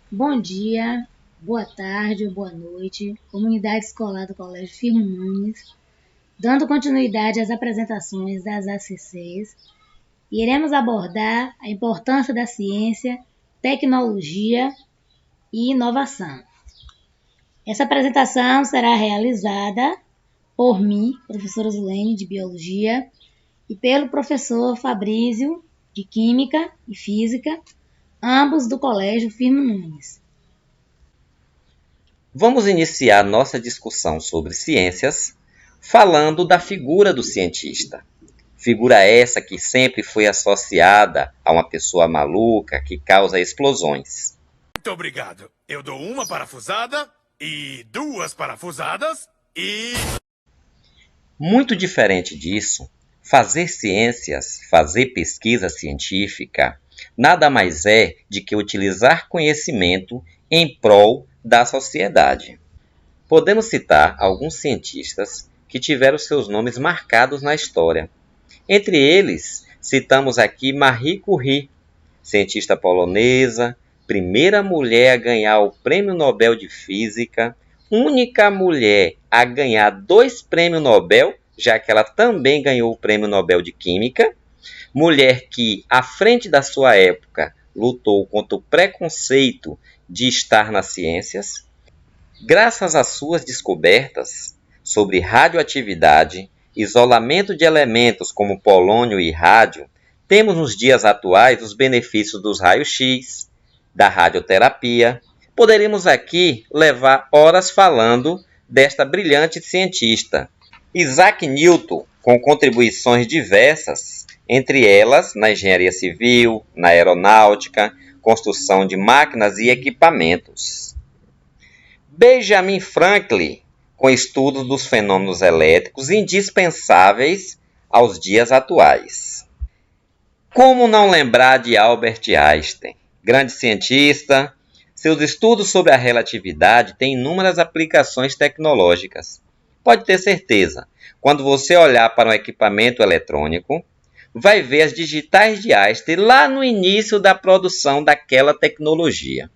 Bom dia, boa tarde ou boa noite, comunidade escolar do Colégio Firmo Nunes. Dando continuidade às apresentações das ACCs, iremos abordar a importância da ciência, tecnologia e inovação. Essa apresentação será realizada por mim, professora Zulene, de Biologia, e pelo professor Fabrício, de Química e Física, ambos do Colégio Firmo Nunes. Vamos iniciar nossa discussão sobre ciências falando da figura do cientista. Figura essa que sempre foi associada a uma pessoa maluca que causa explosões. Muito obrigado. Eu dou uma parafusada e duas parafusadas e... Muito diferente disso, fazer ciências, fazer pesquisa científica, nada mais é de que utilizar conhecimento em prol da sociedade. Podemos citar alguns cientistas que tiveram seus nomes marcados na história. Entre eles, citamos aqui Marie Curie, cientista polonesa, primeira mulher a ganhar o Prêmio Nobel de Física, única mulher a ganhar 2 prêmios Nobel, já que ela também ganhou o Prêmio Nobel de Química, mulher que, à frente da sua época, lutou contra o preconceito de estar nas ciências. Graças às suas descobertas sobre radioatividade, isolamento de elementos como polônio e rádio, temos nos dias atuais os benefícios dos raios-x, da radioterapia. Poderíamos aqui levar horas falando desta brilhante cientista. Isaac Newton, com contribuições diversas, entre elas na engenharia civil, na aeronáutica, construção de máquinas e equipamentos. Benjamin Franklin, com estudos dos fenômenos elétricos indispensáveis aos dias atuais. Como não lembrar de Albert Einstein, grande cientista? Seus estudos sobre a relatividade têm inúmeras aplicações tecnológicas. Pode ter certeza, quando você olhar para um equipamento eletrônico, vai ver as digitais de Einstein lá no início da produção daquela tecnologia.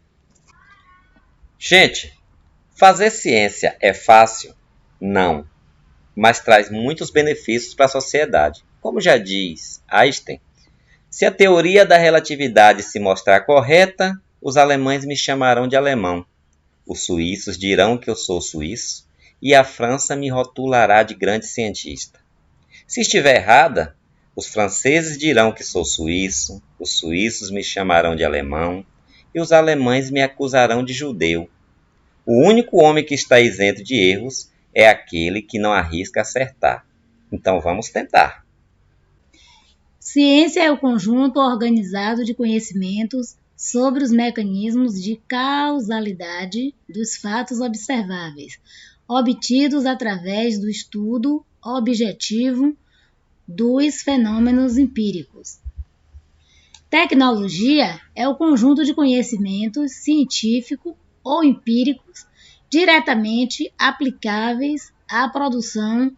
Gente, fazer ciência é fácil? Não, mas traz muitos benefícios para a sociedade. Como já diz Einstein, se a teoria da relatividade se mostrar correta, os alemães me chamarão de alemão, os suíços dirão que eu sou suíço e a França me rotulará de grande cientista. Se estiver errada, os franceses dirão que sou suíço, os suíços me chamarão de alemão e os alemães me acusarão de judeu. O único homem que está isento de erros é aquele que não arrisca acertar. Então vamos tentar. Ciência é o conjunto organizado de conhecimentos sobre os mecanismos de causalidade dos fatos observáveis, obtidos através do estudo objetivo dos fenômenos empíricos. Tecnologia é o conjunto de conhecimentos científicos ou empíricos diretamente aplicáveis à produção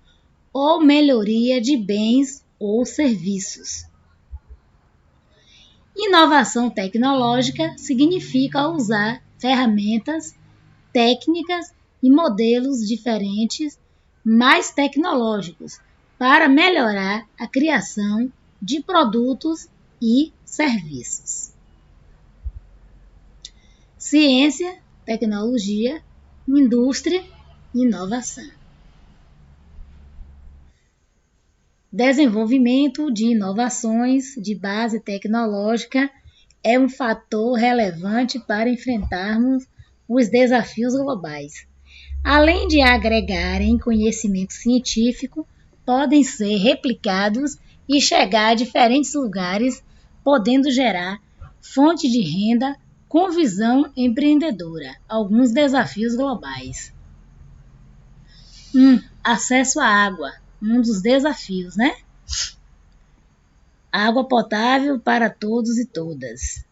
ou melhoria de bens ou serviços. Inovação tecnológica significa usar ferramentas, técnicas e modelos diferentes, mais tecnológicos, para melhorar a criação de produtos e serviços. Ciência, tecnologia, indústria e inovação. Desenvolvimento de inovações de base tecnológica é um fator relevante para enfrentarmos os desafios globais. Além de agregarem conhecimento científico, podem ser replicados e chegar a diferentes lugares, podendo gerar fonte de renda com visão empreendedora. Alguns desafios globais. Acesso à água. Um dos desafios, né? Água potável para todos e todas.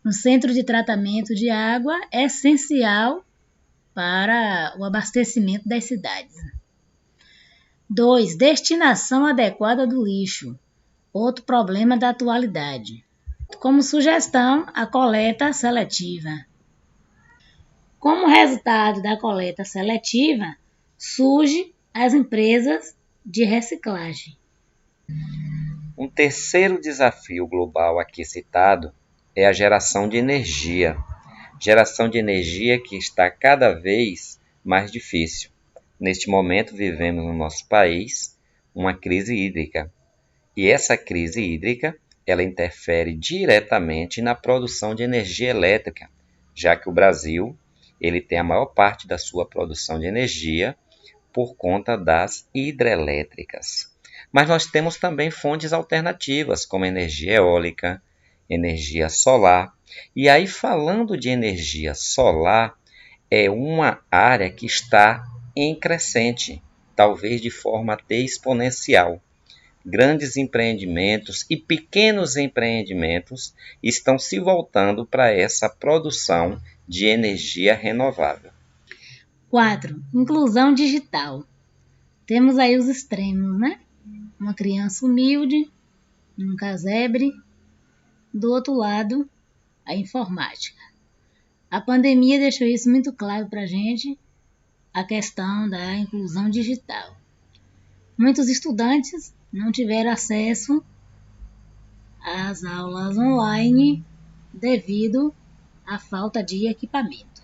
Um centro de tratamento de água é essencial para o abastecimento das cidades. 2. Destinação adequada do lixo. Outro problema da atualidade. Como sugestão, a coleta seletiva. Como resultado da coleta seletiva, surgem as empresas de reciclagem. Um terceiro desafio global aqui citado é a geração de energia. Geração de energia que está cada vez mais difícil. Neste momento vivemos no nosso país uma crise hídrica. E essa crise hídrica, ela interfere diretamente na produção de energia elétrica, já que o Brasil, ele tem a maior parte da sua produção de energia por conta das hidrelétricas. Mas nós temos também fontes alternativas, como energia eólica, energia solar. E aí, falando de energia solar, é uma área que está em crescente, talvez de forma até exponencial. Grandes empreendimentos e pequenos empreendimentos estão se voltando para essa produção de energia renovável. 4. Inclusão digital. Temos aí os extremos, né? Uma criança humilde, um casebre, do outro lado, a informática. A pandemia deixou isso muito claro para a gente, a questão da inclusão digital. Muitos estudantes não tiveram acesso às aulas online devido à falta de equipamento.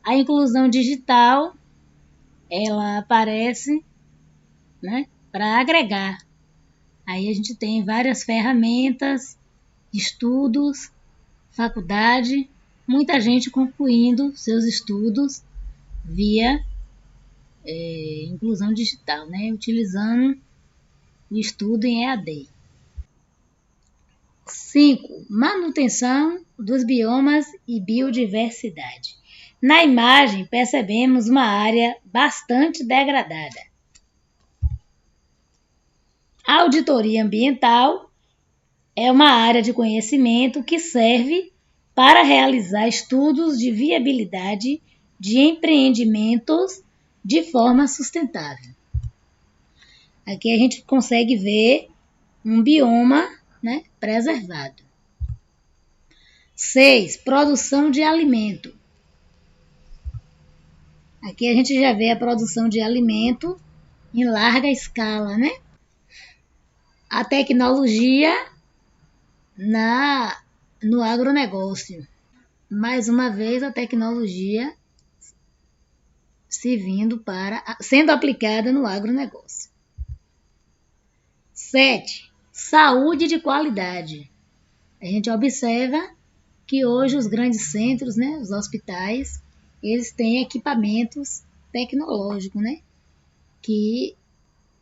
A inclusão digital, ela aparece, né, para agregar. Aí a gente tem várias ferramentas, estudos, faculdade, muita gente concluindo seus estudos via inclusão digital, né, utilizando o estudo em EAD. 5. Manutenção dos biomas e biodiversidade. Na imagem, percebemos uma área bastante degradada. A auditoria ambiental é uma área de conhecimento que serve para realizar estudos de viabilidade de empreendimentos de forma sustentável. Aqui a gente consegue ver um bioma, né, preservado. 6. Produção de alimento. Aqui a gente já vê a produção de alimento em larga escala, né? A tecnologia no agronegócio. Mais uma vez, a tecnologia sendo aplicada no agronegócio. 7. Saúde de qualidade. A gente observa que hoje os grandes centros, né, os hospitais, eles têm equipamentos tecnológicos, né, que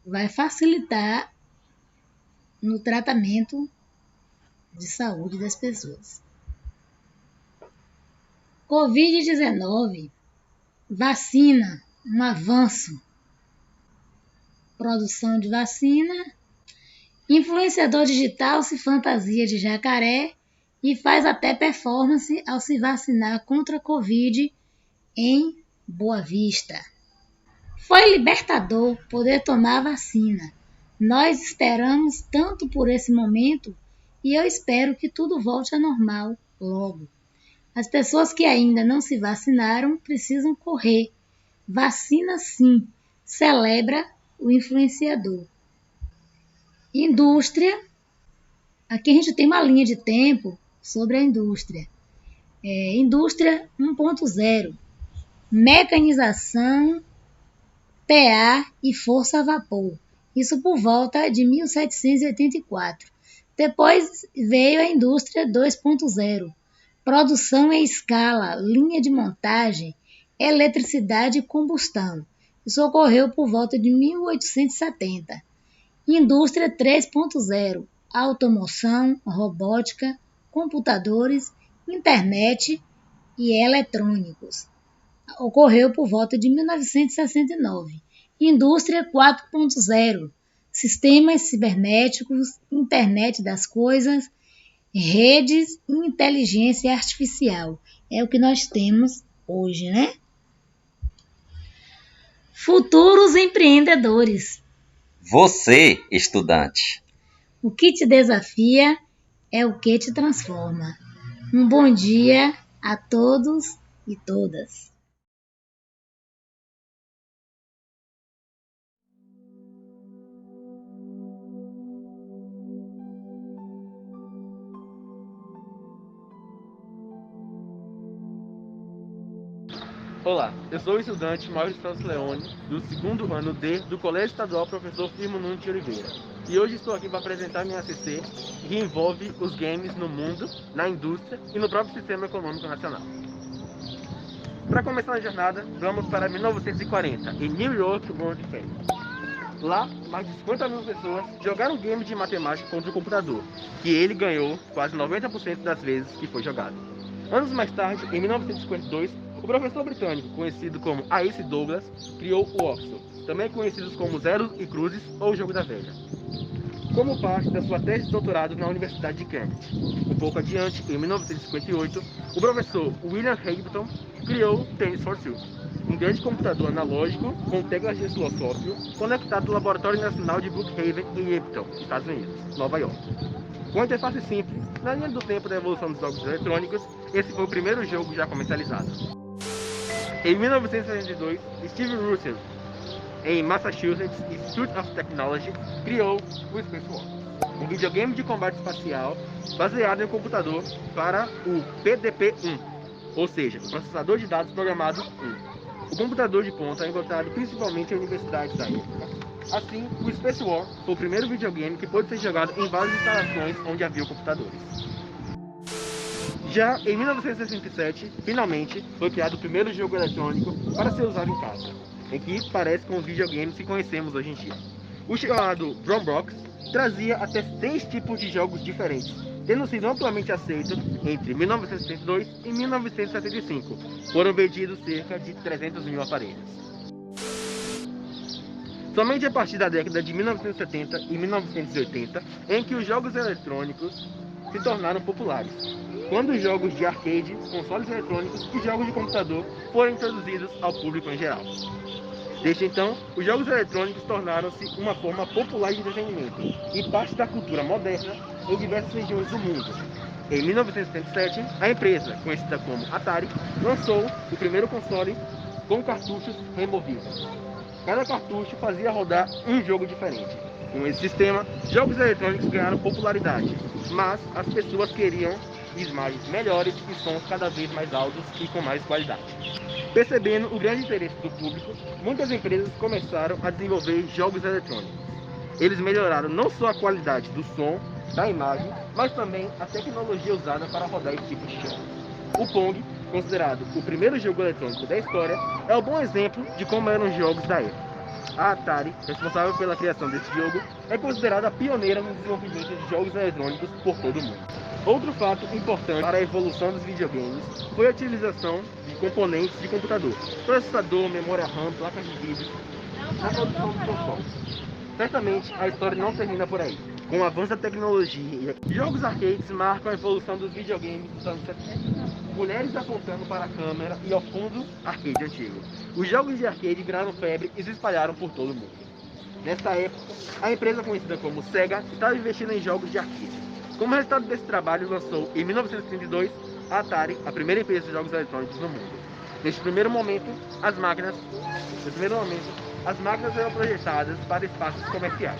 vai facilitar no tratamento de saúde das pessoas. Covid-19, vacina, um avanço. Produção de vacina. Influenciador digital se fantasia de jacaré e faz até performance ao se vacinar contra a Covid em Boa Vista. Foi libertador poder tomar a vacina. Nós esperamos tanto por esse momento e eu espero que tudo volte ao normal logo. As pessoas que ainda não se vacinaram precisam correr. Vacina sim, celebra o influenciador. Indústria. Aqui a gente tem uma linha de tempo sobre a indústria. Indústria 1.0. Mecanização, PA e força a vapor. Isso por volta de 1784. Depois veio a indústria 2.0. Produção em escala, linha de montagem, eletricidade e combustão. Isso ocorreu por volta de 1870. Indústria 3.0. Automoção, robótica, computadores, internet e eletrônicos. Ocorreu por volta de 1969. Indústria 4.0. Sistemas cibernéticos, internet das coisas, redes e inteligência artificial. É o que nós temos hoje, né? Futuros empreendedores. Você, estudante. O que te desafia é o que te transforma. Um bom dia a todos e todas. Olá, eu sou o estudante Maurício Santos Leone, do 2º ano D do Colégio Estadual Professor Firmo Nunes de Oliveira. E hoje estou aqui para apresentar minha ACC, que envolve os games no mundo, na indústria e no próprio sistema econômico nacional. Para começar a jornada, vamos para 1940, em New York World Fair. Lá, mais de 50 mil pessoas jogaram um game de matemática contra o computador, que ele ganhou quase 90% das vezes que foi jogado. Anos mais tarde, em 1952, o professor britânico, conhecido como A.C. Douglas, criou o Oxford, também conhecidos como Zeros e Cruzes ou Jogo da Velha, como parte da sua tese de doutorado na Universidade de Cambridge. Um pouco adiante, em 1958, o professor William Hamilton criou o Tennis for Two, um grande computador analógico com teclas de osciloscópio conectado ao Laboratório Nacional de Brookhaven em Upton, Estados Unidos, Nova York. Com a interface simples, na linha do tempo da evolução dos jogos eletrônicos, esse foi o primeiro jogo já comercializado. Em 1962, Steve Russell, em Massachusetts Institute of Technology, criou o Space War, um videogame de combate espacial baseado em um computador para o PDP-1, ou seja, o processador de dados programado 1. O computador de ponta é encontrado principalmente em universidades da época. Assim, o Space War foi o primeiro videogame que pôde ser jogado em várias instalações onde havia computadores. Já em 1967, finalmente, foi criado o primeiro jogo eletrônico para ser usado em casa, em que parece com os videogames que conhecemos hoje em dia. O chamado Brombox trazia até 6 tipos de jogos diferentes, tendo sido amplamente aceito entre 1972 e 1975. Foram vendidos cerca de 300 mil aparelhos. Somente a partir da década de 1970 e 1980, em que os jogos eletrônicos se tornaram populares, quando os jogos de arcade, consoles eletrônicos e jogos de computador foram introduzidos ao público em geral. Desde então, os jogos eletrônicos tornaram-se uma forma popular de entretenimento e parte da cultura moderna em diversas regiões do mundo. Em 1977, a empresa, conhecida como Atari, lançou o primeiro console com cartuchos removíveis. Cada cartucho fazia rodar um jogo diferente. Com esse sistema, jogos eletrônicos ganharam popularidade, mas as pessoas queriam imagens melhores e sons cada vez mais altos e com mais qualidade. Percebendo o grande interesse do público, muitas empresas começaram a desenvolver jogos eletrônicos. Eles melhoraram não só a qualidade do som, da imagem, mas também a tecnologia usada para rodar esse tipo de jogos. O Pong, considerado o primeiro jogo eletrônico da história, é um bom exemplo de como eram os jogos da época. A Atari, responsável pela criação desse jogo, é considerada a pioneira no desenvolvimento de jogos eletrônicos por todo o mundo. Outro fato importante para a evolução dos videogames foi a utilização de componentes de computador, processador, memória RAM, placas de vídeo, na produção dos consoles. Certamente, a história não termina por aí. Com o avanço da tecnologia, jogos arcades marcam a evolução dos videogames dos anos 70. Mulheres apontando para a câmera e ao fundo, arcade antigo. Os jogos de arcade viraram febre e se espalharam por todo o mundo. Nesta época, a empresa conhecida como Sega estava investindo em jogos de arcade. Como resultado desse trabalho, lançou em 1932 a Atari, a primeira empresa de jogos eletrônicos no mundo. Neste primeiro momento, as máquinas eram projetadas para espaços comerciais.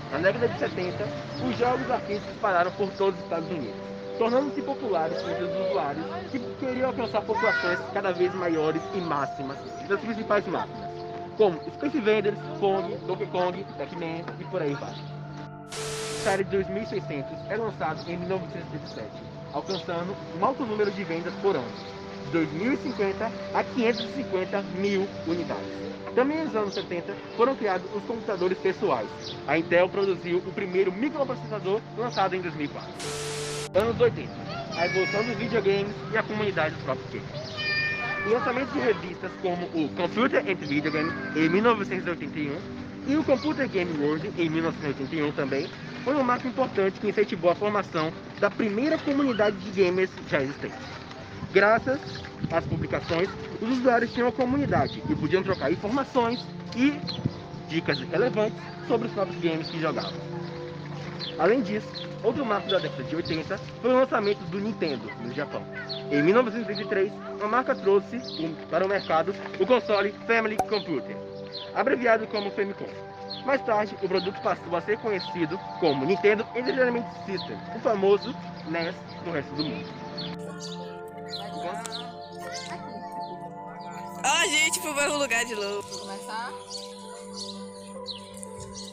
Na década de 70, os jogos arcades se espalharam por todos os Estados Unidos, tornando-se populares entre os usuários que queriam alcançar populações cada vez maiores e máximas das principais máquinas, como Space Invaders, Pong, Donkey Kong, Pac-Man e por aí vai. O Atari 2600 é lançado em 1977, alcançando um alto número de vendas por ano, de 2.050 a 550 mil unidades. Também nos anos 70 foram criados os computadores pessoais. A Intel produziu o primeiro microprocessador lançado em 2004. Anos 80, a evolução dos videogames e a comunidade dos próprios games. O lançamento de revistas como o Computer and Video Game em 1981 e o Computer Game World em 1981 também foi um marco importante que incentivou a formação da primeira comunidade de gamers já existente. Graças às publicações, os usuários tinham uma comunidade e podiam trocar informações e dicas relevantes sobre os próprios games que jogavam. Além disso, outro marco da década de 80 foi o lançamento do Nintendo no Japão. Em 1983, a marca trouxe para o mercado o console Family Computer, abreviado como Famicom. Mais tarde, o produto passou a ser conhecido como Nintendo Entertainment System, o famoso NES no resto do mundo. Ah, gente, pro mesmo lugar de novo. Vou começar?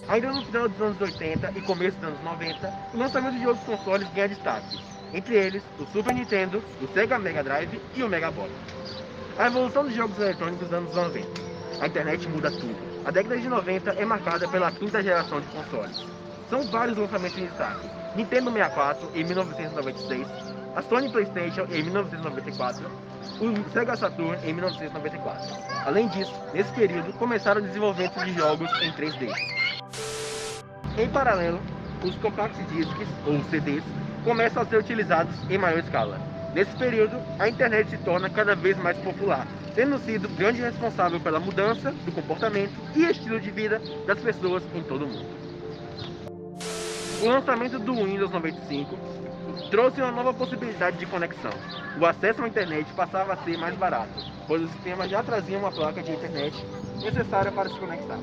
Ainda no final dos anos 80 e começo dos anos 90, o lançamento de outros consoles ganha destaque, entre eles o Super Nintendo, o Sega Mega Drive e o Mega Boy. A evolução dos jogos eletrônicos dos anos 90. A internet muda tudo. A década de 90 é marcada pela quinta geração de consoles. São vários lançamentos em destaque. Nintendo 64 em 1996, a Sony PlayStation em 1994, o Sega Saturn em 1994. Além disso, nesse período começaram o desenvolvimento de jogos em 3D. Em paralelo, os compact discs, ou CDs, começam a ser utilizados em maior escala. Nesse período, a internet se torna cada vez mais popular, tendo sido grande responsável pela mudança do comportamento e estilo de vida das pessoas em todo o mundo. O lançamento do Windows 95 trouxe uma nova possibilidade de conexão. O acesso à internet passava a ser mais barato, pois o sistema já trazia uma placa de internet necessária para se conectar.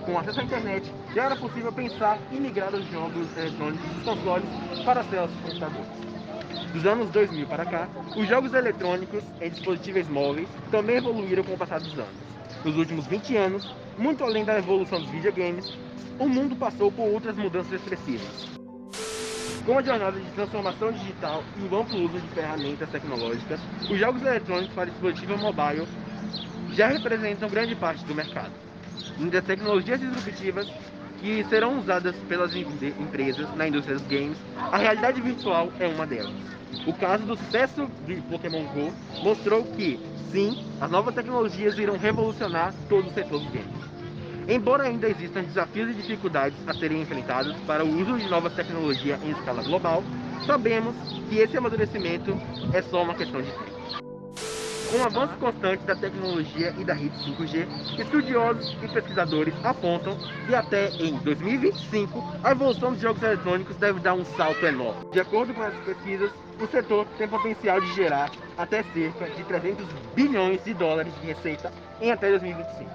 Com acesso à internet, já era possível pensar em migrar os jogos eletrônicos dos consoles para as telas dos computadores. Dos anos 2000 para cá, os jogos eletrônicos em dispositivos móveis também evoluíram com o passar dos anos. Nos últimos 20 anos, muito além da evolução dos videogames, o mundo passou por outras mudanças expressivas. Com a jornada de transformação digital e o amplo uso de ferramentas tecnológicas, os jogos eletrônicos para dispositivo mobile já representam grande parte do mercado. Entre as tecnologias disruptivas que serão usadas pelas empresas na indústria dos games, a realidade virtual é uma delas. O caso do sucesso de Pokémon GO mostrou que, sim, as novas tecnologias irão revolucionar todo o setor dos games. Embora ainda existam desafios e dificuldades a serem enfrentados para o uso de novas tecnologias em escala global, sabemos que esse amadurecimento é só uma questão de tempo. Com o avanço constante da tecnologia e da rede 5G, estudiosos e pesquisadores apontam que até em 2025 a evolução dos jogos eletrônicos deve dar um salto enorme. De acordo com essas pesquisas, o setor tem potencial de gerar até cerca de 300 bilhões de dólares de receita em até 2025.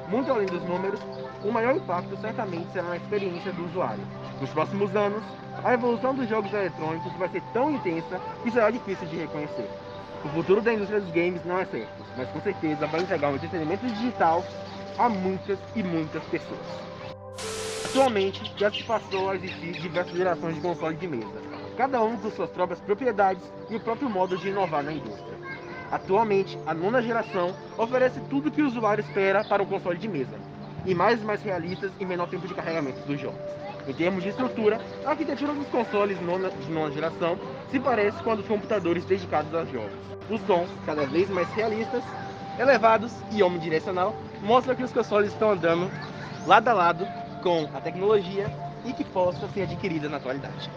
Muito além dos números, o maior impacto certamente será na experiência do usuário. Nos próximos anos, a evolução dos jogos eletrônicos vai ser tão intensa que será difícil de reconhecer. O futuro da indústria dos games não é certo, mas com certeza vai entregar um entretenimento digital a muitas e muitas pessoas. Atualmente, já se passou a existir diversas gerações de consoles de mesa, cada um com suas próprias propriedades e o próprio modo de inovar na indústria. Atualmente, a nona geração oferece tudo o que o usuário espera para um console de mesa, imagens mais realistas e menor tempo de carregamento dos jogos. Em termos de estrutura, a arquitetura dos consoles de nona geração se parece com a dos computadores dedicados aos jogos. Os sons, cada vez mais realistas, elevados e omnidirecional, mostram que os consoles estão andando lado a lado com a tecnologia e que possa ser adquirida na atualidade.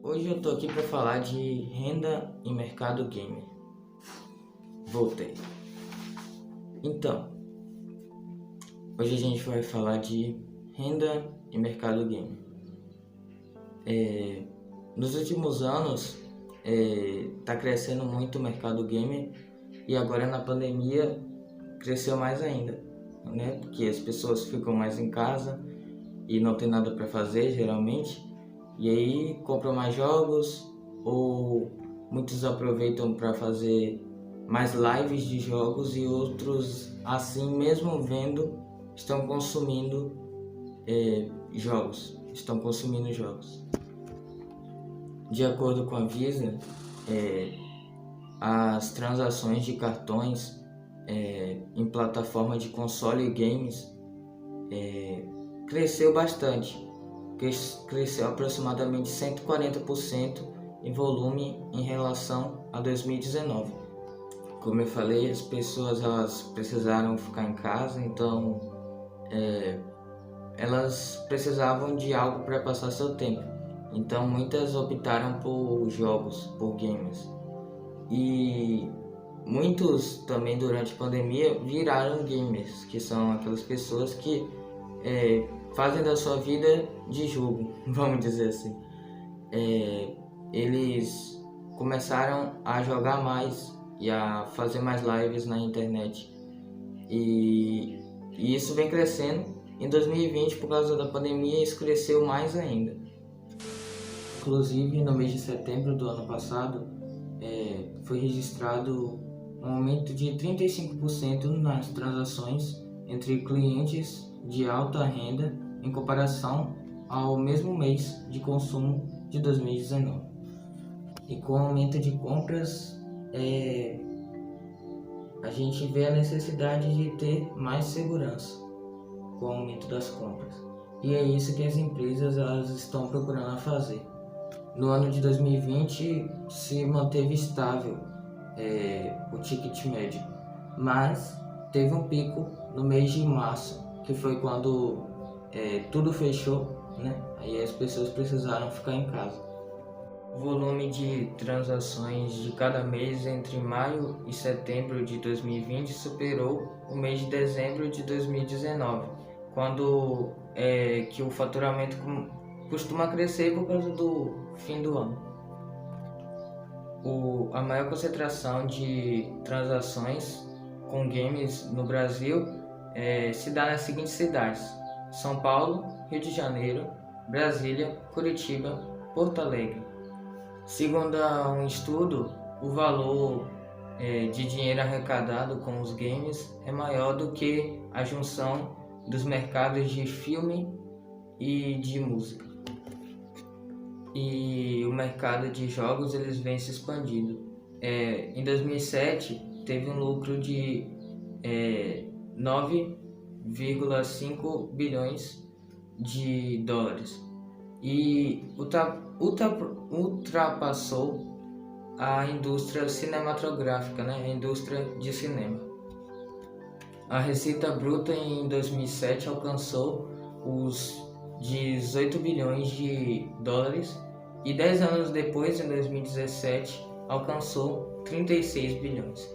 Hoje eu tô aqui para falar de renda e mercado gamer. Voltei. Então, hoje a gente vai falar de renda e mercado gamer. Nos últimos anos, tá crescendo muito o mercado gamer e agora na pandemia cresceu mais ainda, né? Porque as pessoas ficam mais em casa e não tem nada para fazer geralmente. E aí compram mais jogos, ou muitos aproveitam para fazer mais lives de jogos e outros, assim mesmo vendo, estão consumindo jogos. De acordo com a Visa, as transações de cartões em plataforma de console e games cresceu bastante. Cresceu aproximadamente 140% em volume em relação a 2019. Como eu falei, as pessoas elas precisaram ficar em casa, então elas precisavam de algo para passar seu tempo. Então muitas optaram por jogos, por games. E muitos também durante a pandemia viraram gamers, que são aquelas pessoas que fazem da sua vida de jogo, vamos dizer assim. Eles começaram a jogar mais e a fazer mais lives na internet. E isso vem crescendo. Em 2020, por causa da pandemia, isso cresceu mais ainda. Inclusive, no mês de setembro do ano passado, foi registrado um aumento de 35% nas transações entre clientes de alta renda em comparação ao mesmo mês de consumo de 2019. E com o aumento de compras, a gente vê a necessidade de ter mais segurança com o aumento das compras. E é isso que as empresas elas estão procurando fazer. No ano de 2020 se manteve estável o ticket médio, mas teve um pico no mês de março, que foi quando tudo fechou, né? Aí as pessoas precisaram ficar em casa. O volume de transações de cada mês entre maio e setembro de 2020 superou o mês de dezembro de 2019, quando que o faturamento costuma crescer por causa do fim do ano. A maior concentração de transações com games no Brasil se dá nas seguintes cidades: São Paulo, Rio de Janeiro, Brasília, Curitiba, Porto Alegre. Segundo um estudo, o valor de dinheiro arrecadado com os games é maior do que a junção dos mercados de filme e de música. E o mercado de jogos eles vem se expandindo. Em 2007 teve um lucro de 9,5 bilhões de dólares e ultrapassou a indústria cinematográfica, né? A indústria de cinema. A receita bruta em 2007 alcançou os 18 bilhões de dólares e 10 anos depois, em 2017, alcançou 36 bilhões.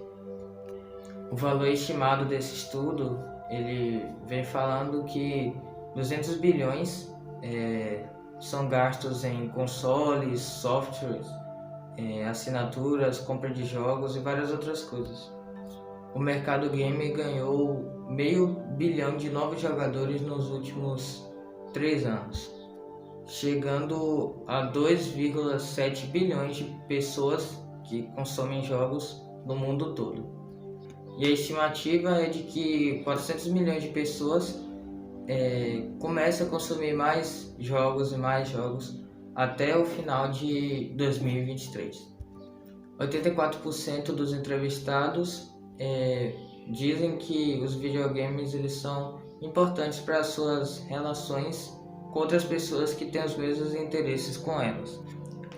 O valor estimado desse estudo, ele vem falando que 200 bilhões são gastos em consoles, softwares, assinaturas, compra de jogos e várias outras coisas. O mercado game ganhou $500 milhão de novos jogadores nos últimos 3 anos, chegando a 2,7 bilhões de pessoas que consomem jogos no mundo todo. E a estimativa é de que 400 milhões de pessoas começam a consumir mais jogos até o final de 2023. 84% dos entrevistados dizem que os videogames eles são importantes para suas relações com outras pessoas que têm os mesmos interesses com elas.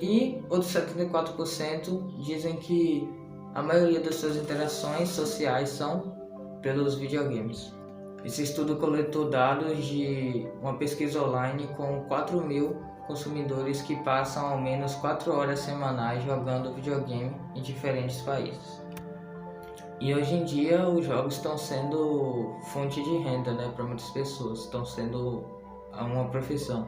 E outros 74% dizem que a maioria das suas interações sociais são pelos videogames. Esse estudo coletou dados de uma pesquisa online com 4.000 consumidores que passam ao menos 4 horas semanais jogando videogame em diferentes países. E hoje em dia os jogos estão sendo fonte de renda, né, para muitas pessoas, estão sendo uma profissão.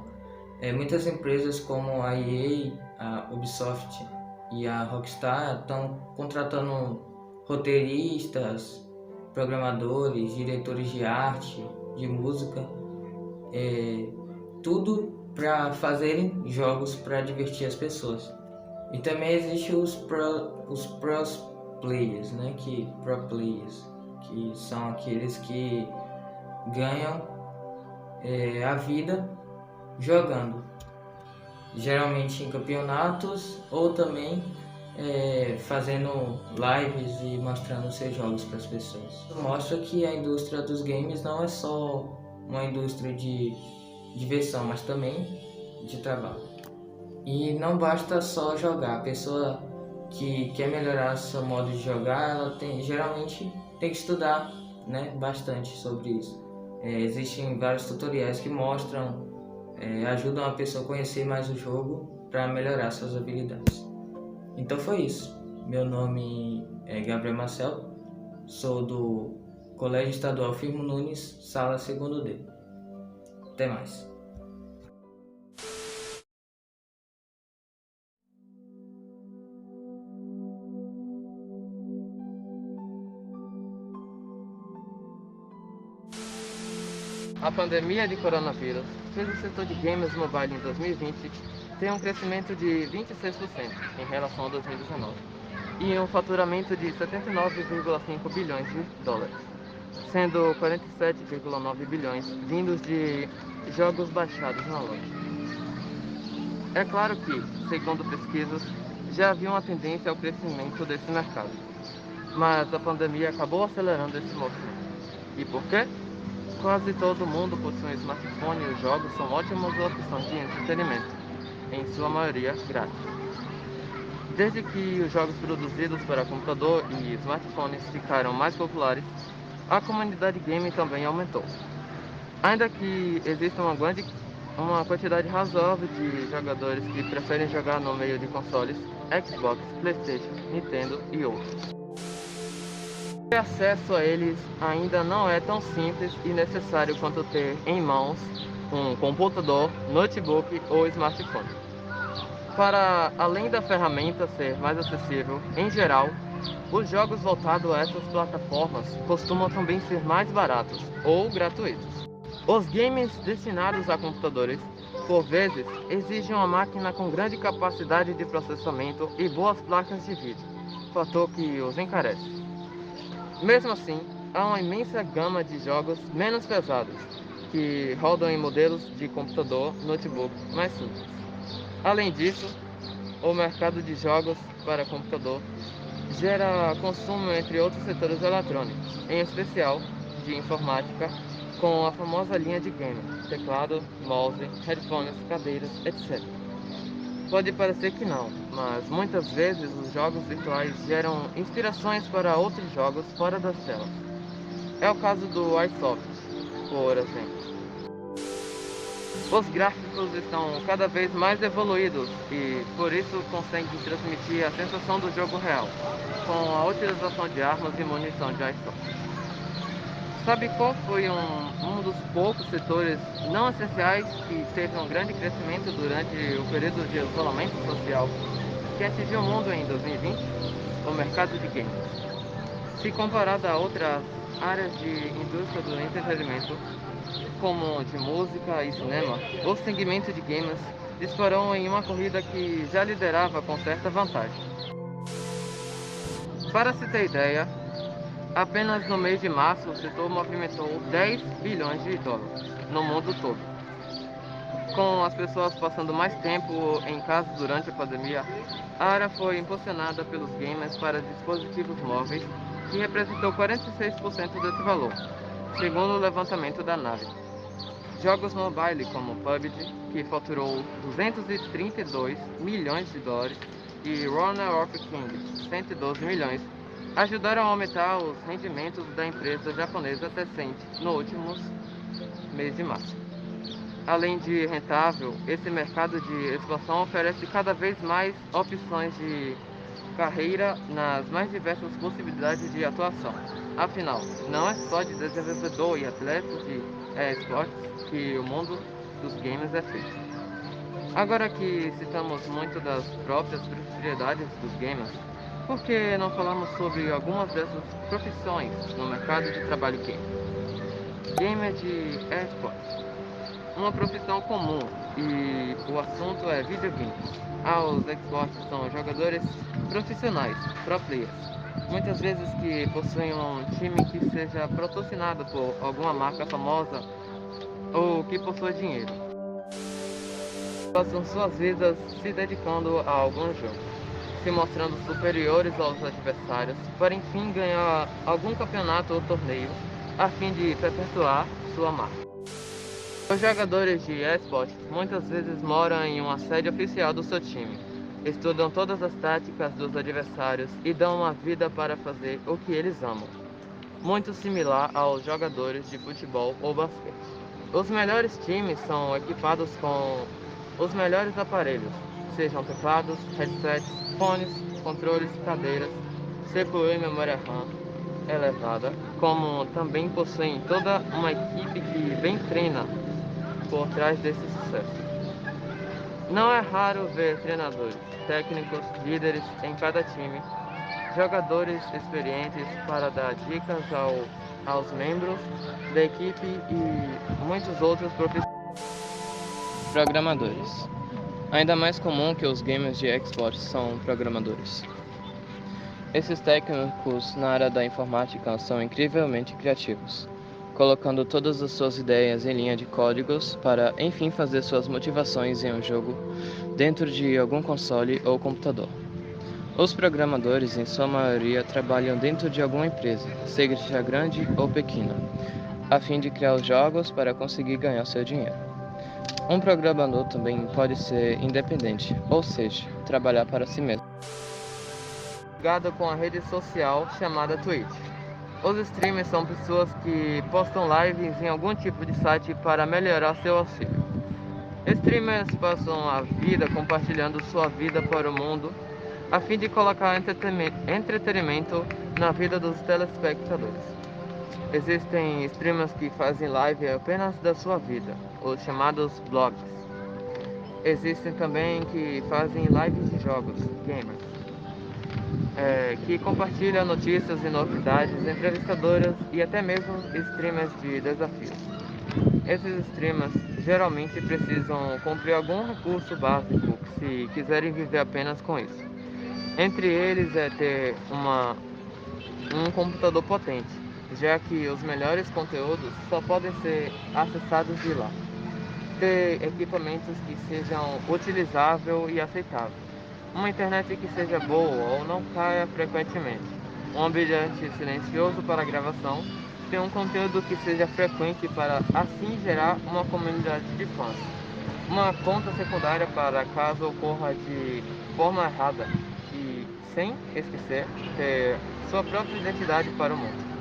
Muitas empresas como a EA, a Ubisoft e a Rockstar estão contratando roteiristas, programadores, diretores de arte, de música, tudo para fazerem jogos para divertir as pessoas. E também existem os pro players, né, pro players, que são aqueles que ganham a vida jogando, geralmente em campeonatos ou também fazendo lives e mostrando seus jogos para as pessoas. Isso mostra que a indústria dos games não é só uma indústria de diversão, mas também de trabalho. E não basta só jogar. A pessoa que quer melhorar seu modo de jogar, ela geralmente tem que estudar, né, bastante sobre isso. Existem vários tutoriais que mostram ajudam a pessoa a conhecer mais o jogo para melhorar suas habilidades. Então foi isso. Meu nome é Gabriel Marcel, sou do Colégio Estadual Firmo Nunes, sala 2º D. Até mais. A pandemia de coronavírus fez o setor de games mobile em 2020 ter um crescimento de 26% em relação a 2019 e um faturamento de 79,5 bilhões de dólares, sendo 47,9 bilhões vindos de jogos baixados na loja. É claro que, segundo pesquisas, já havia uma tendência ao crescimento desse mercado, mas a pandemia acabou acelerando esse movimento. E por quê? Quase todo mundo possui um smartphone e os jogos são ótimas opções de entretenimento, em sua maioria grátis. Desde que os jogos produzidos para computador e smartphones ficaram mais populares, a comunidade gaming também aumentou. Ainda que exista uma quantidade razoável de jogadores que preferem jogar no meio de consoles, Xbox, PlayStation, Nintendo e outros. Ter acesso a eles ainda não é tão simples e necessário quanto ter em mãos um computador, notebook ou smartphone. Para além da ferramenta ser mais acessível, em geral, os jogos voltados a essas plataformas costumam também ser mais baratos ou gratuitos. Os games destinados a computadores, por vezes, exigem uma máquina com grande capacidade de processamento e boas placas de vídeo, fator que os encarece. Mesmo assim, há uma imensa gama de jogos menos pesados, que rodam em modelos de computador, notebook mais simples. Além disso, o mercado de jogos para computador gera consumo entre outros setores eletrônicos, em especial de informática, com a famosa linha de game, teclado, mouse, headphones, cadeiras, etc. Pode parecer que não, mas muitas vezes os jogos virtuais geram inspirações para outros jogos fora das telas. É o caso do iSoft, por exemplo. Os gráficos estão cada vez mais evoluídos e por isso conseguem transmitir a sensação do jogo real, com a utilização de armas e munição de iSoft. Sabe qual foi um dos poucos setores não essenciais que teve um grande crescimento durante o período de isolamento social que atingiu o mundo em 2020? O mercado de games. Se comparado a outras áreas de indústria do entretenimento, como de música e cinema, o segmento de games disparou em uma corrida que já liderava com certa vantagem. Para se ter ideia, apenas no mês de março o setor movimentou 10 bilhões de dólares no mundo todo. Com as pessoas passando mais tempo em casa durante a pandemia, a área foi impulsionada pelos games para dispositivos móveis, que representou 46% desse valor, segundo o levantamento da Navi. Jogos mobile como PUBG, que faturou 232 milhões de dólares, e Honor of Kings, 112 milhões, ajudaram a aumentar os rendimentos da empresa japonesa Tencent no último mês de março. Além de rentável, esse mercado de expansão oferece cada vez mais opções de carreira nas mais diversas possibilidades de atuação. Afinal, não é só de desenvolvedor e atletas de esportes que o mundo dos games é feito. Agora que citamos muito das próprias propriedades dos gamers, por que não falamos sobre algumas dessas profissões no mercado de trabalho game? Gamer de esportes. Uma profissão comum e o assunto é videogames. Os esportes são jogadores profissionais, pro players, muitas vezes que possuem um time que seja patrocinado por alguma marca famosa ou que possua dinheiro. Passam suas vidas se dedicando a algum jogo, se mostrando superiores aos adversários, para enfim ganhar algum campeonato ou torneio, a fim de perpetuar sua marca. Os jogadores de esportes muitas vezes moram em uma sede oficial do seu time, estudam todas as táticas dos adversários e dão uma vida para fazer o que eles amam, muito similar aos jogadores de futebol ou basquete. Os melhores times são equipados com os melhores aparelhos, sejam teclados, headsets, fones, controles, cadeiras, CPU e memória RAM elevada, como também possuem toda uma equipe que bem treina por trás desse sucesso. Não é raro ver treinadores, técnicos, líderes em cada time, jogadores experientes para dar dicas aos membros da equipe e muitos outros programadores. Ainda mais comum que os gamers de Xbox são programadores. Esses técnicos na área da informática são incrivelmente criativos, colocando todas as suas ideias em linha de códigos para, enfim, fazer suas motivações em um jogo dentro de algum console ou computador. Os programadores, em sua maioria, trabalham dentro de alguma empresa, seja grande ou pequena, a fim de criar os jogos para conseguir ganhar seu dinheiro. Um programador também pode ser independente, ou seja, trabalhar para si mesmo. Ligado com a rede social chamada Twitch. Os streamers são pessoas que postam lives em algum tipo de site para melhorar seu auxílio. Streamers passam a vida compartilhando sua vida para o mundo, a fim de colocar entretenimento na vida dos telespectadores. Existem streamers que fazem live apenas da sua vida, os chamados blogs. Existem também que fazem lives de jogos, gamers, que compartilham notícias e novidades, entrevistadoras e até mesmo streamers de desafios. Esses streamers geralmente precisam cumprir algum recurso básico se quiserem viver apenas com isso. Entre eles é ter um computador potente, já que os melhores conteúdos só podem ser acessados de lá. Ter equipamentos que sejam utilizável e aceitável. Uma internet que seja boa ou não caia frequentemente. Um ambiente silencioso para a gravação. Ter um conteúdo que seja frequente para assim gerar uma comunidade de fãs. Uma conta secundária para caso ocorra de forma errada. E, sem esquecer, ter sua própria identidade para o mundo.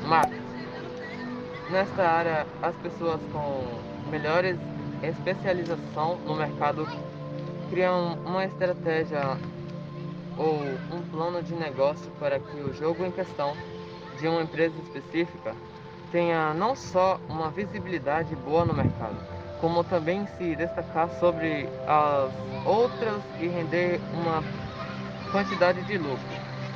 Marketing. Nesta área, as pessoas com melhores especialização no mercado criam uma estratégia ou um plano de negócio para que o jogo em questão de uma empresa específica tenha não só uma visibilidade boa no mercado, como também se destacar sobre as outras e render uma quantidade de lucro,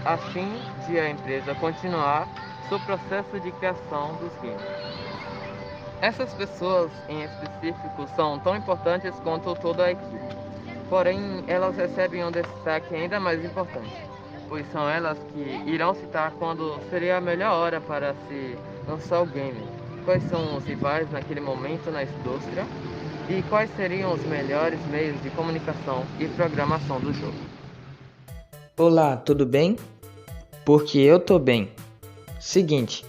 a fim de a empresa continuar seu processo de criação dos games. Essas pessoas em específico são tão importantes quanto toda a equipe, porém elas recebem um destaque ainda mais importante, pois são elas que irão citar quando seria a melhor hora para se lançar o game, quais são os rivais naquele momento na indústria e quais seriam os melhores meios de comunicação e programação do jogo. Olá, tudo bem? Porque eu tô bem. Seguinte,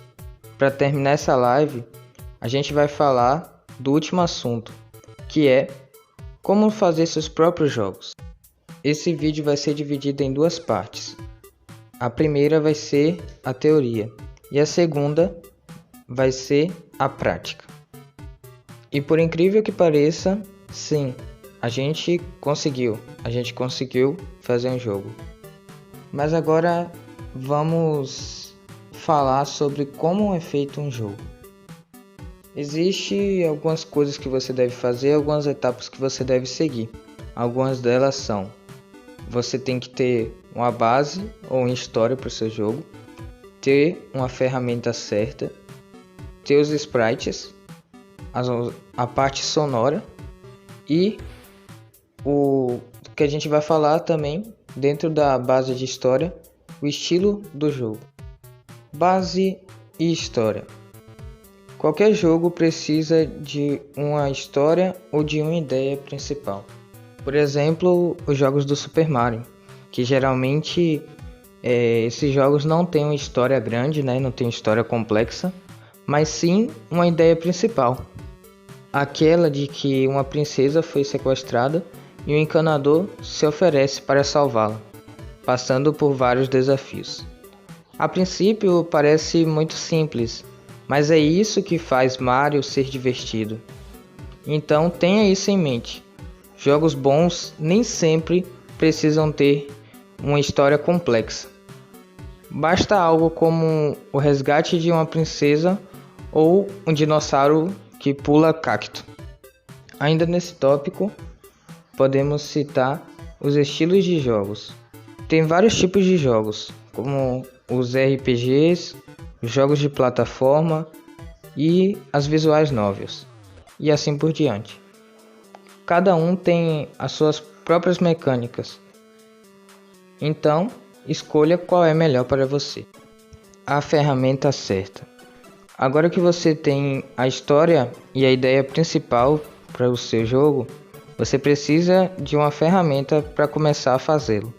para terminar essa live, a gente vai falar do último assunto, que é como fazer seus próprios jogos. Esse vídeo vai ser dividido em duas partes. A primeira vai ser a teoria e a segunda vai ser a prática. E por incrível que pareça, sim, a gente conseguiu fazer um jogo. Mas agora vamos falar sobre como é feito um jogo. Existem algumas coisas que você deve fazer, algumas etapas que você deve seguir. Algumas delas são: você tem que ter uma base ou uma história para o seu jogo, ter uma ferramenta certa, ter os sprites, a parte sonora e o que a gente vai falar também dentro da base de história, o estilo do jogo. Base e história. Qualquer jogo precisa de uma história ou de uma ideia principal. Por exemplo, os jogos do Super Mario, que geralmente esses jogos não têm uma história grande, né? Não tem uma história complexa, mas sim uma ideia principal. Aquela de que uma princesa foi sequestrada e um encanador se oferece para salvá-la, passando por vários desafios. A princípio parece muito simples, mas é isso que faz Mario ser divertido. Então tenha isso em mente. Jogos bons nem sempre precisam ter uma história complexa. Basta algo como o resgate de uma princesa ou um dinossauro que pula cacto. Ainda nesse tópico, podemos citar os estilos de jogos. Tem vários tipos de jogos, como os RPGs, jogos de plataforma e as visuais novels, e assim por diante. Cada um tem as suas próprias mecânicas, então escolha qual é melhor para você. A ferramenta certa. Agora que você tem a história e a ideia principal para o seu jogo, você precisa de uma ferramenta para começar a fazê-lo.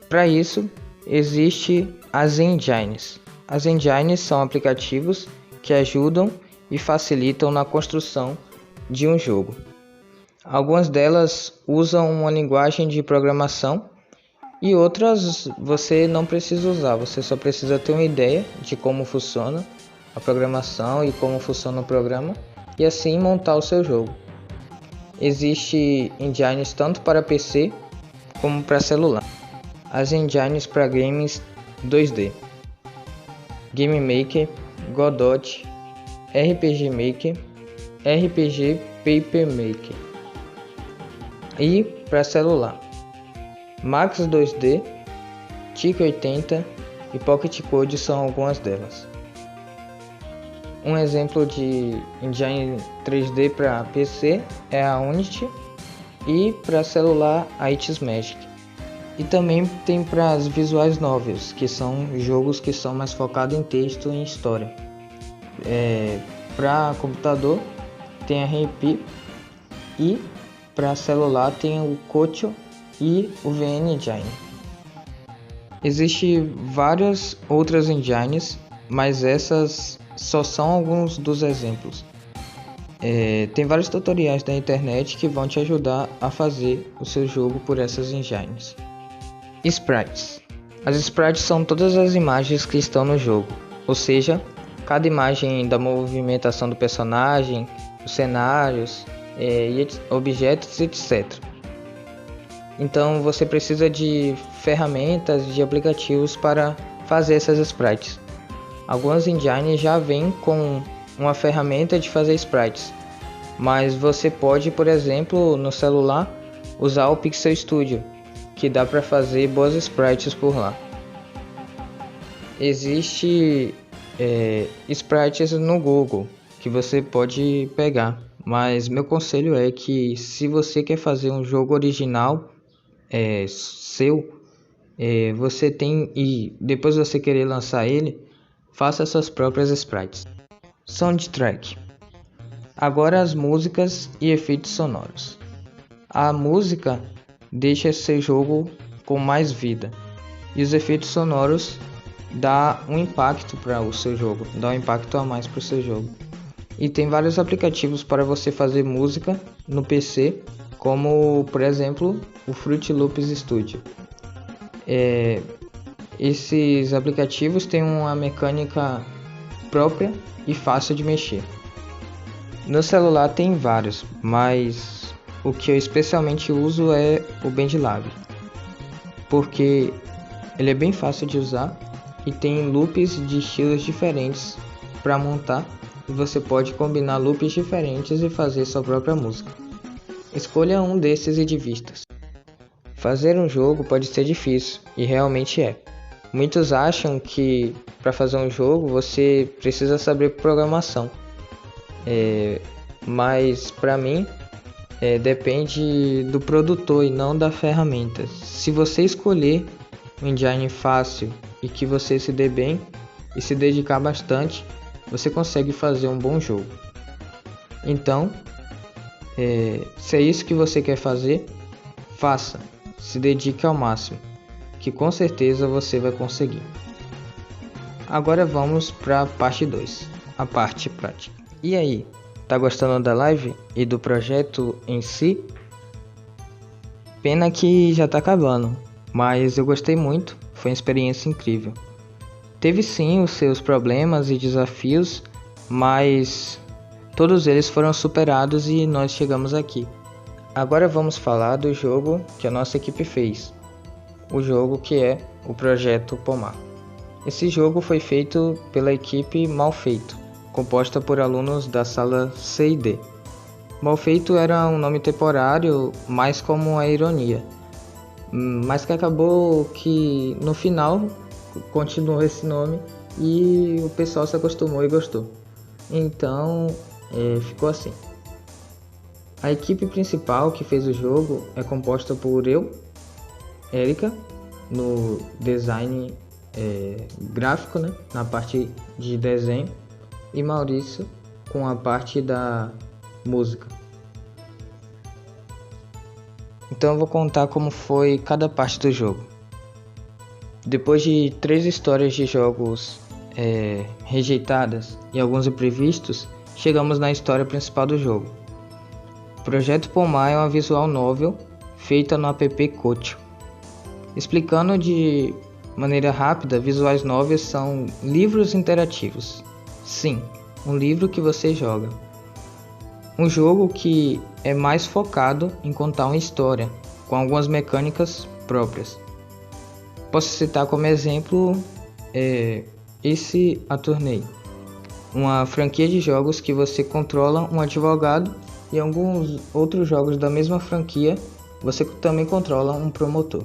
Para isso, existem as engines. As engines são aplicativos que ajudam e facilitam na construção de um jogo. Algumas delas usam uma linguagem de programação e outras você não precisa usar, você só precisa ter uma ideia de como funciona a programação e como funciona o programa e assim montar o seu jogo. Existem engines tanto para PC como para celular. As engines para games 2D: Game Maker, Godot, RPG Maker, RPG Paper Maker. E para celular: Max 2D, TIC80 e Pocket Code são algumas delas. Um exemplo de engine 3D para PC é a Unity e para celular a It's Magic. E também tem para as visuais novels, que são jogos que são mais focados em texto e em história. Para computador tem a RP e para celular tem o Kotlin e o VN Engine. Existem várias outras engines, mas essas só são alguns dos exemplos. Tem vários tutoriais da internet que vão te ajudar a fazer o seu jogo por essas engines. Sprites. As sprites são todas as imagens que estão no jogo, ou seja, cada imagem da movimentação do personagem, os cenários, objetos, etc. Então você precisa de ferramentas, de aplicativos para fazer essas sprites. Algumas engines já vêm com uma ferramenta de fazer sprites, mas você pode, por exemplo, no celular, usar o Pixel Studio, que dá para fazer boas sprites por lá. Existe sprites no Google que você pode pegar, mas meu conselho é que se você quer fazer um jogo original seu, você tem, e depois você querer lançar ele, faça suas próprias sprites. Soundtrack. Agora as músicas e efeitos sonoros. A música deixa seu jogo com mais vida e os efeitos sonoros dá um impacto para o seu jogo, dá um impacto a mais para o seu jogo. E tem vários aplicativos para você fazer música no PC, como por exemplo o Fruity Loops Studio. Esses aplicativos têm uma mecânica própria e fácil de mexer. No celular tem vários, mas o que eu especialmente uso é o BandLab, porque ele é bem fácil de usar e tem loops de estilos diferentes para montar, e você pode combinar loops diferentes e fazer sua própria música. Escolha um desses e divista. Fazer um jogo pode ser difícil, e realmente é. Muitos acham que para fazer um jogo você precisa saber programação, mas para mim depende do produtor e não da ferramenta. Se você escolher um engine fácil e que você se dê bem e se dedicar bastante, você consegue fazer um bom jogo. Então, se é isso que você quer fazer, faça, se dedique ao máximo, que com certeza você vai conseguir. Agora vamos para a parte 2, a parte prática. E aí, tá gostando da live e do projeto em si? Pena que já tá acabando, mas eu gostei muito, foi uma experiência incrível. Teve sim os seus problemas e desafios, mas todos eles foram superados e nós chegamos aqui. Agora vamos falar do jogo que a nossa equipe fez, o jogo que é o Projeto Pomar. Esse jogo foi feito pela equipe Malfeito, composta por alunos da sala C e D. Malfeito era um nome temporário, mais como a ironia, mas que acabou que no final continuou esse nome e o pessoal se acostumou e gostou. Então ficou assim. A equipe principal que fez o jogo é composta por eu, Érica, no design gráfico, né, na parte de desenho, e Maurício com a parte da música. Então eu vou contar como foi cada parte do jogo. Depois de 3 histórias de jogos rejeitadas e alguns imprevistos, chegamos na história principal do jogo. Projeto Pomar é uma visual novel feita no app Coach. Explicando de maneira rápida, visuais novels são livros interativos. Sim, um livro que você joga. Um jogo que é mais focado em contar uma história, com algumas mecânicas próprias. Posso citar como exemplo Ace Attorney, uma franquia de jogos que você controla um advogado, e alguns outros jogos da mesma franquia você também controla um promotor.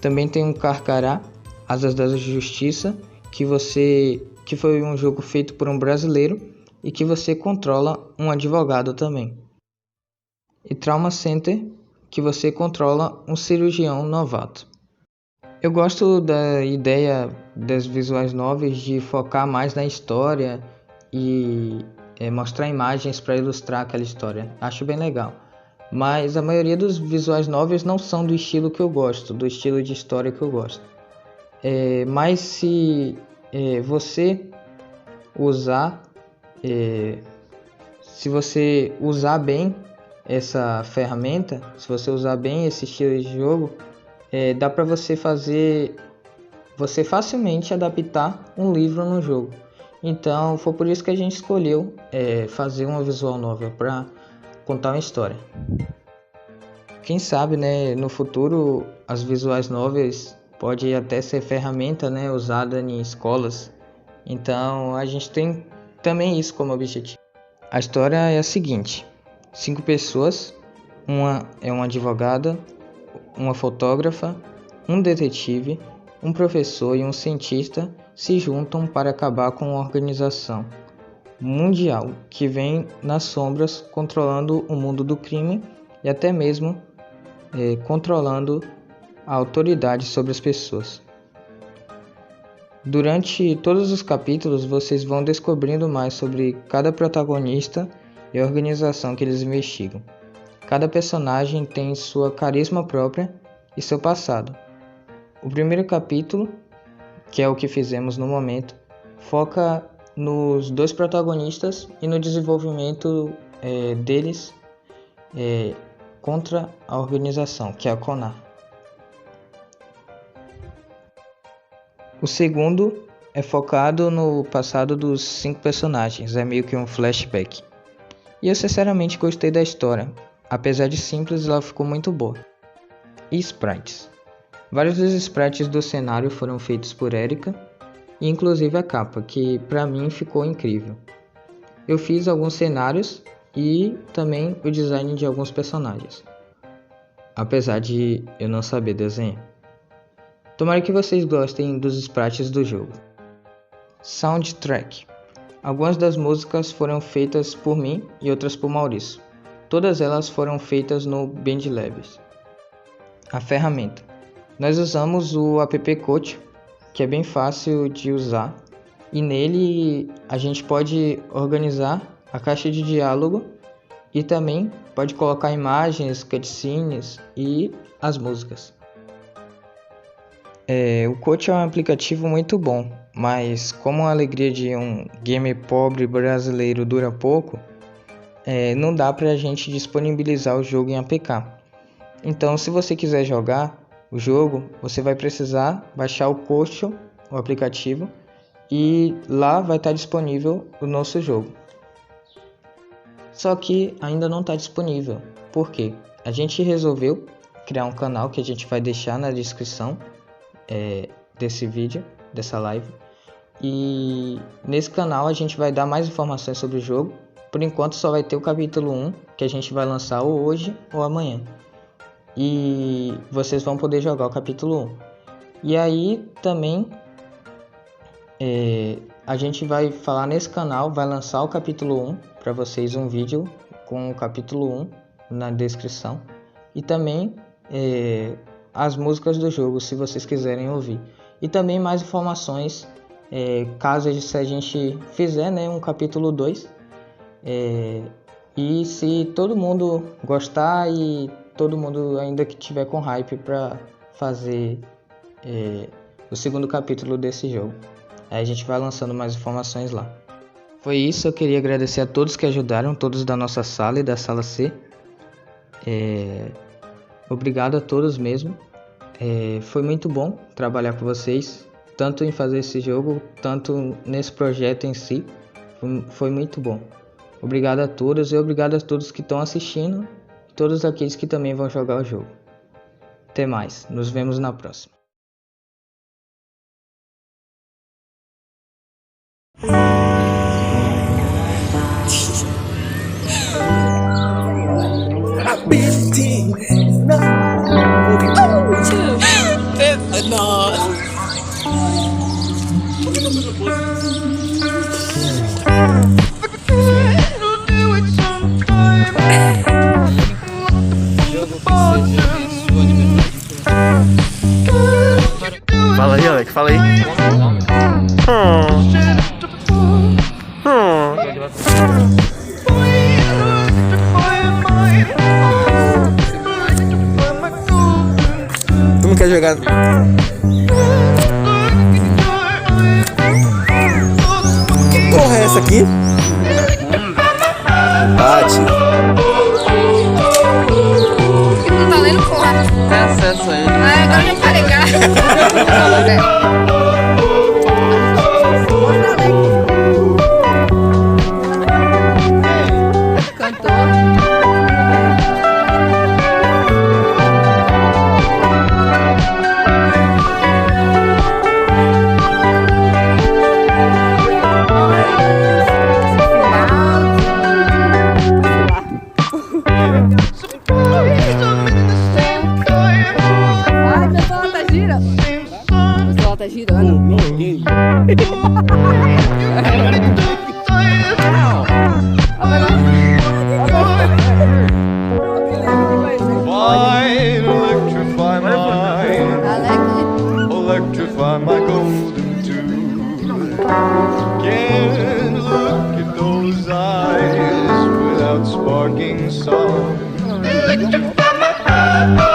Também tem um Carcará, Asas da Justiça, que foi um jogo feito por um brasileiro e que você controla um advogado também. E Trauma Center, que você controla um cirurgião novato. Eu gosto da ideia das visuais novels de focar mais na história e mostrar imagens para ilustrar aquela história. Acho bem legal. Mas a maioria dos visuais novels não são do estilo que eu gosto, do estilo de história que eu gosto. Mas se você usar bem essa ferramenta, se você usar bem esse estilo de jogo, dá para você facilmente adaptar um livro no jogo. Então foi por isso que a gente escolheu fazer uma visual novel para contar uma história. Quem sabe, né, no futuro as visuais novels pode até ser ferramenta, né, usada em escolas. Então a gente tem também isso como objetivo. A história é a seguinte: 5 pessoas, uma é uma advogada, uma fotógrafa, um detetive, um professor e um cientista se juntam para acabar com uma organização mundial que vem nas sombras, controlando o mundo do crime e até mesmo controlando a autoridade sobre as pessoas. Durante todos os capítulos vocês vão descobrindo mais sobre cada protagonista e a organização que eles investigam. Cada personagem tem sua carisma própria e seu passado. O primeiro capítulo, que é o que fizemos no momento, foca nos 2 protagonistas e no desenvolvimento deles contra a organização, que é a CONAR. O segundo é focado no passado dos 5 personagens, é meio que um flashback. E eu sinceramente gostei da história, apesar de simples, ela ficou muito boa. E sprites. Vários dos sprites do cenário foram feitos por Érica, e inclusive a capa, que pra mim ficou incrível. Eu fiz alguns cenários e também o design de alguns personagens, apesar de eu não saber desenhar. Tomara que vocês gostem dos sprites do jogo. Soundtrack. Algumas das músicas foram feitas por mim e outras por Maurício. Todas elas foram feitas no BandLabs. A ferramenta. Nós usamos o app Coach, que é bem fácil de usar, e nele a gente pode organizar a caixa de diálogo e também pode colocar imagens, cutscenes e as músicas. O Coach é um aplicativo muito bom, mas como a alegria de um gamer pobre brasileiro dura pouco, não dá pra gente disponibilizar o jogo em APK. Então, se você quiser jogar o jogo, você vai precisar baixar o Coach, o aplicativo, e lá vai estar disponível o nosso jogo. Só que ainda não está disponível. Por quê? A gente resolveu criar um canal que a gente vai deixar na descrição desse vídeo, dessa live. E nesse canal a gente vai dar mais informações sobre o jogo. Por enquanto só vai ter o capítulo 1, que a gente vai lançar ou hoje ou amanhã. E vocês vão poder jogar o capítulo 1. E aí também a gente vai falar nesse canal, vai lançar o capítulo 1 para vocês, um vídeo com o capítulo 1 na descrição. E também as músicas do jogo, se vocês quiserem ouvir. E também mais informações, caso a gente fizer, né, um capítulo 2. E se todo mundo gostar e todo mundo ainda que tiver com hype para fazer o segundo capítulo desse jogo. Aí a gente vai lançando mais informações lá. Foi isso, eu queria agradecer a todos que ajudaram, todos da nossa sala e da sala C. Obrigado a todos mesmo. Foi muito bom trabalhar com vocês, tanto em fazer esse jogo, tanto nesse projeto em si. Foi muito bom. Obrigado a todos e obrigado a todos que estão assistindo e todos aqueles que também vão jogar o jogo. Até mais, nos vemos na próxima. Fala aí, Alex, fala aí. Tu não quer jogar? Que porra é essa aqui? Bate. Não tá lendo porra. Tem acesso a ele. Ah, agora eu já parei, cara. Tá girando. Electrify my mind, electrify my golden tune. Can't look at those eyes without sparking song. Electrify my heart.